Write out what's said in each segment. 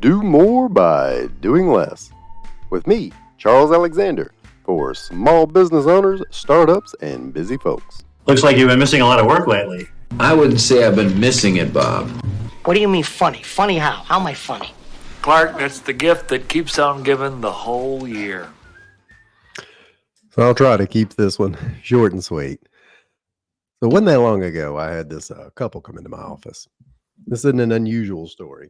Do more by doing less. With me, Charles Alexander, for small business owners, startups, and busy folks. Looks like you've been missing a lot of work lately. I wouldn't say I've been missing it, Bob. What do you mean funny? Funny how? How am I funny? Clark, that's the gift that keeps on giving the whole year. So I'll try to keep this one short and sweet. So it wasn't that long ago, I had this couple come into my office. This isn't an unusual story.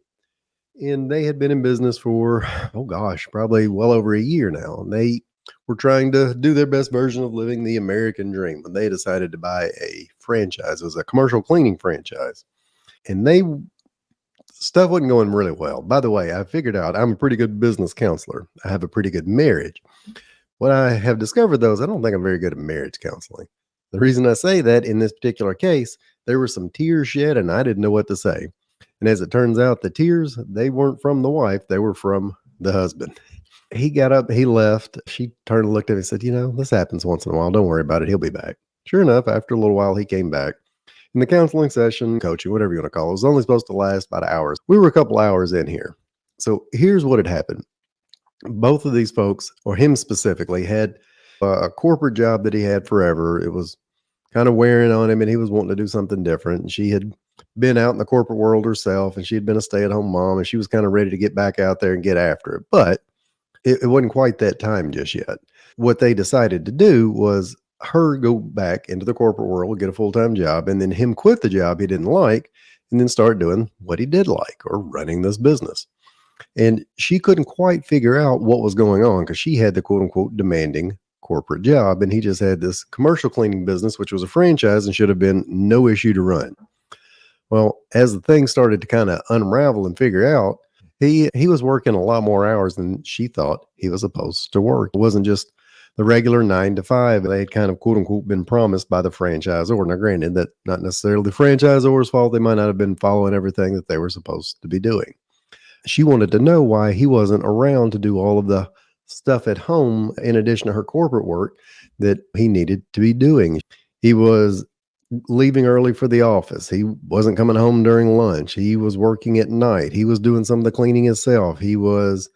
And they had been in business for, probably well over a year now. And they were trying to do their best version of living the American dream when they decided to buy a franchise. It was a commercial cleaning franchise. And stuff wasn't going really well. By the way, I figured out I'm a pretty good business counselor. I have a pretty good marriage. What I have discovered, though, is I don't think I'm very good at marriage counseling. The reason I say that, in this particular case, there were some tears shed and I didn't know what to say. And as it turns out, the tears, they weren't from the wife. They were from the husband. He got up, he left. She turned and looked at me and said, this happens once in a while. Don't worry about it. He'll be back. Sure enough, after a little while, he came back. In the counseling session, coaching, whatever you want to call it, was only supposed to last about hours. We were a couple hours in here. So here's what had happened. Both of these folks, or him specifically, had a corporate job that he had forever. It was kind of wearing on him and he was wanting to do something different. And she had been out in the corporate world herself and she had been a stay-at-home mom and she was kind of ready to get back out there and get after it. But it wasn't quite that time just yet. What they decided to do was her go back into the corporate world, get a full-time job, and then him quit the job he didn't like and then start doing what he did like, or running this business. And she couldn't quite figure out what was going on because she had the quote-unquote demanding corporate job and he just had this commercial cleaning business, which was a franchise and should have been no issue to run. Well, as the thing started to kind of unravel and figure out, he was working a lot more hours than she thought he was supposed to work. It wasn't just the regular 9 to 5. They had kind of quote unquote been promised by the franchisor. Now, granted, that not necessarily the franchisor's fault. They might not have been following everything that they were supposed to be doing. She wanted to know why he wasn't around to do all of the stuff at home in addition to her corporate work that he needed to be doing. He was leaving early for the office. He wasn't coming home during lunch. He was working at night. He was doing some of the cleaning himself. He was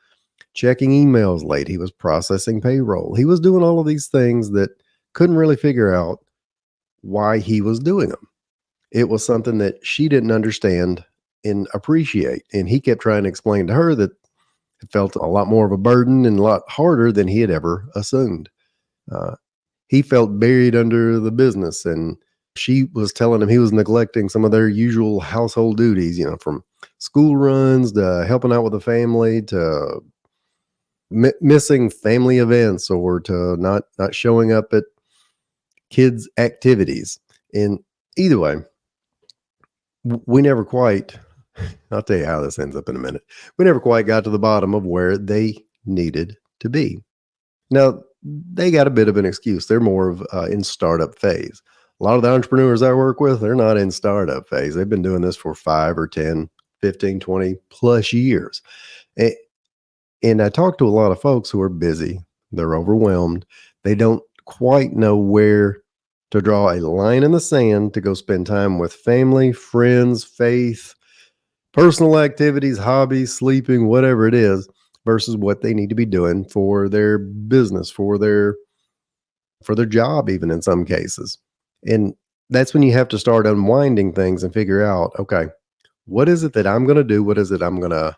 checking emails late. He was processing payroll. He was doing all of these things that couldn't really figure out why he was doing them. It was something that she didn't understand and appreciate. And he kept trying to explain to her that it felt a lot more of a burden and a lot harder than he had ever assumed. He felt buried under the business, and she was telling him he was neglecting some of their usual household duties, from school runs to helping out with the family to missing family events or to not showing up at kids' activities. And either way, we never quite, I'll tell you how this ends up in a minute. We never quite got to the bottom of where they needed to be. Now, they got a bit of an excuse. They're more of in startup phase. A lot of the entrepreneurs I work with, they're not in startup phase. They've been doing this for 5 or 10, 15, 20 plus years. And I talk to a lot of folks who are busy. They're overwhelmed. They don't quite know where to draw a line in the sand to go spend time with family, friends, faith, personal activities, hobbies, sleeping, whatever it is, versus what they need to be doing for their business, for their job, even in some cases. And that's when you have to start unwinding things and figure out, okay, what is it that I'm going to do? What is it I'm going to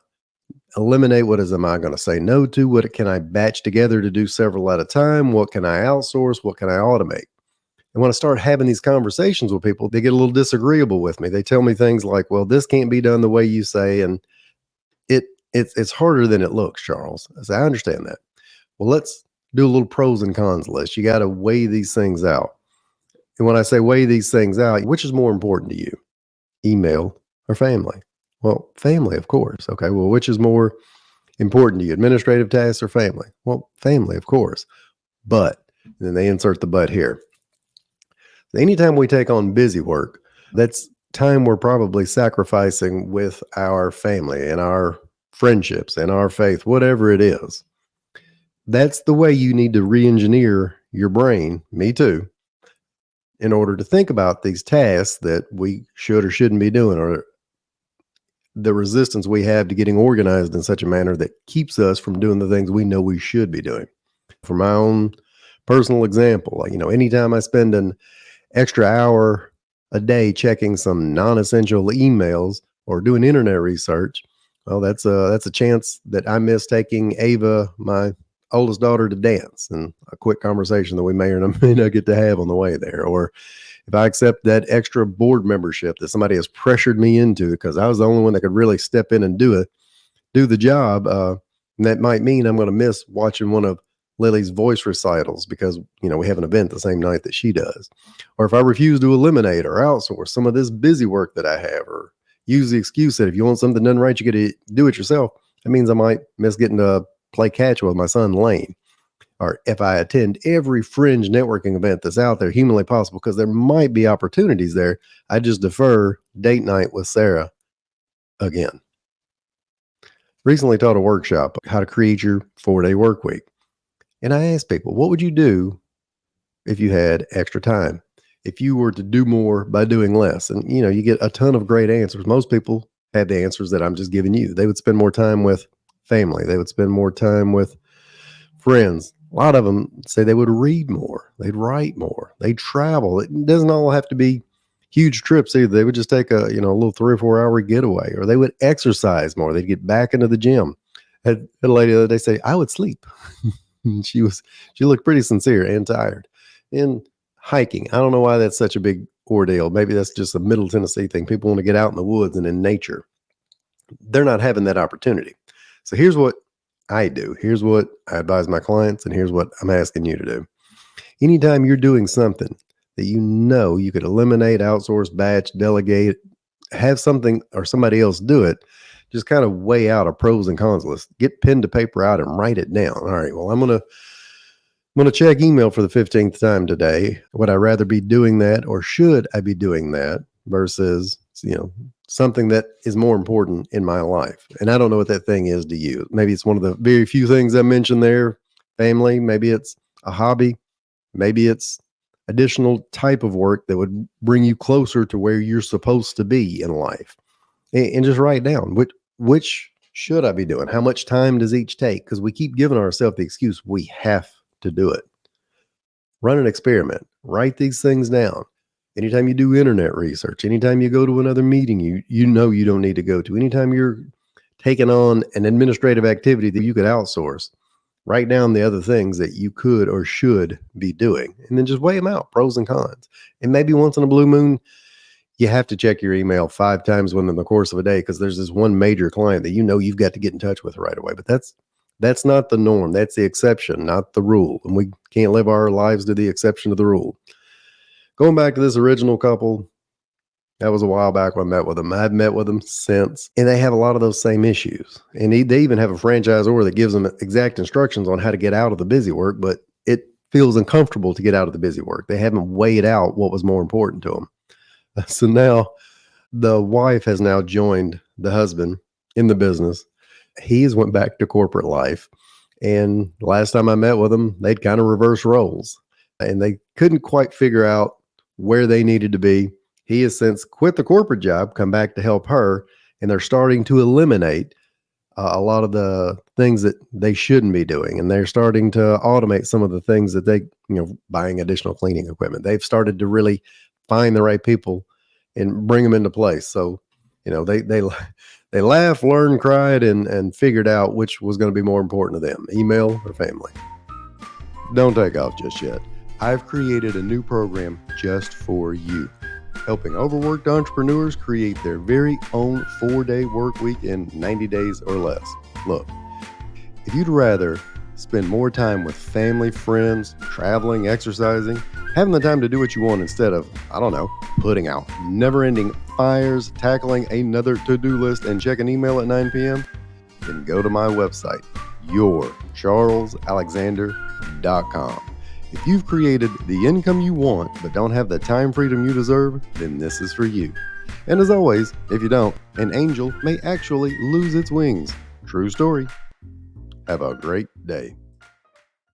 eliminate? What am I going to say no to? What can I batch together to do several at a time? What can I outsource? What can I automate? And when I start having these conversations with people, they get a little disagreeable with me. They tell me things like, well, this can't be done the way you say. And it's harder than it looks, Charles. I say, I understand that. Well, let's do a little pros and cons list. You got to weigh these things out. And when I say weigh these things out, which is more important to you, email or family? Well, family, of course. Okay. Well, which is more important to you, administrative tasks or family? Well, family, of course. But, and then they insert the but here. Anytime we take on busy work, that's time we're probably sacrificing with our family and our friendships and our faith, whatever it is. That's the way you need to re-engineer your brain, me too, in order to think about these tasks that we should or shouldn't be doing, or the resistance we have to getting organized in such a manner that keeps us from doing the things we know we should be doing. For my own personal example, anytime I spend an extra hour a day checking some non-essential emails or doing internet research, well, that's a chance that I miss taking Ava, my oldest daughter, to dance, and a quick conversation that we may or may not get to have on the way there. Or if I accept that extra board membership that somebody has pressured me into because I was the only one that could really step in and do the job, that might mean I'm going to miss watching one of Lily's voice recitals because, we have an event the same night that she does. Or if I refuse to eliminate or outsource some of this busy work that I have, or use the excuse that if you want something done right, you got to do it yourself, that means I might miss getting to play catch with my son Lane. Or if I attend every fringe networking event that's out there humanly possible, because there might be opportunities there, I just defer date night with Sarah again. Recently taught a workshop, how to create your 4-day work week. And I asked people, what would you do if you had extra time? If you were to do more by doing less? And, you get a ton of great answers. Most people had the answers that I'm just giving you. They would spend more time with family. They would spend more time with friends. A lot of them say they would read more. They'd write more. They'd travel. It doesn't all have to be huge trips either. They would just take a little 3 or 4 hour getaway, or they would exercise more. They'd get back into the gym. Had a lady the other day say, I would sleep. She looked pretty sincere and tired. And hiking, I don't know why that's such a big ordeal. Maybe that's just a Middle Tennessee thing. People want to get out in the woods and in nature. They're not having that opportunity. So here's what I do. Here's what I advise my clients, and here's what I'm asking you to do. Anytime you're doing something that you could eliminate, outsource, batch, delegate, have something or somebody else do it, just kind of weigh out a pros and cons list. Get pen to paper out and write it down. All right, well, I'm going to check email for the 15th time today. Would I rather be doing that, or should I be doing that versus, something that is more important in my life? And I don't know what that thing is to you. Maybe it's one of the very few things I mentioned there, family. Maybe it's a hobby. Maybe it's additional type of work that would bring you closer to where you're supposed to be in life. And just write down, which should I be doing? How much time does each take? Because we keep giving ourselves the excuse we have to do it. Run an experiment. Write these things down. Anytime you do internet research, anytime you go to another meeting you don't need to go to, anytime you're taking on an administrative activity that you could outsource, write down the other things that you could or should be doing, and then just weigh them out, pros and cons. And maybe once in a blue moon, you have to check your email 5 times within the course of a day because there's this one major client that you've got to get in touch with right away. But that's not the norm. That's the exception, not the rule. And we can't live our lives to the exception of the rule. Going back to this original couple, that was a while back when I met with them. I've met with them since, and they have a lot of those same issues. And they even have a franchisor that gives them exact instructions on how to get out of the busy work, but it feels uncomfortable to get out of the busy work. They haven't weighed out what was more important to them. So now the wife has now joined the husband in the business. He's went back to corporate life. And last time I met with them, they'd kind of reverse roles and they couldn't quite figure out where they needed to be. He has since quit the corporate job, come back to help her, and they're starting to eliminate a lot of the things that they shouldn't be doing. And they're starting to automate some of the things that they, buying additional cleaning equipment. They've started to really find the right people and bring them into place. So, they laughed, learned, cried, and figured out which was going to be more important to them, email or family. Don't take off just yet. I've created a new program just for you, helping overworked entrepreneurs create their very own 4-day work week in 90 days or less. Look, if you'd rather spend more time with family, friends, traveling, exercising, having the time to do what you want instead of, putting out never-ending fires, tackling another to-do list, and checking email at 9 p.m., then go to my website, yourcharlesalexander.com. If you've created the income you want but don't have the time freedom you deserve, then this is for you. And as always, if you don't, an angel may actually lose its wings. True story. Have a great day.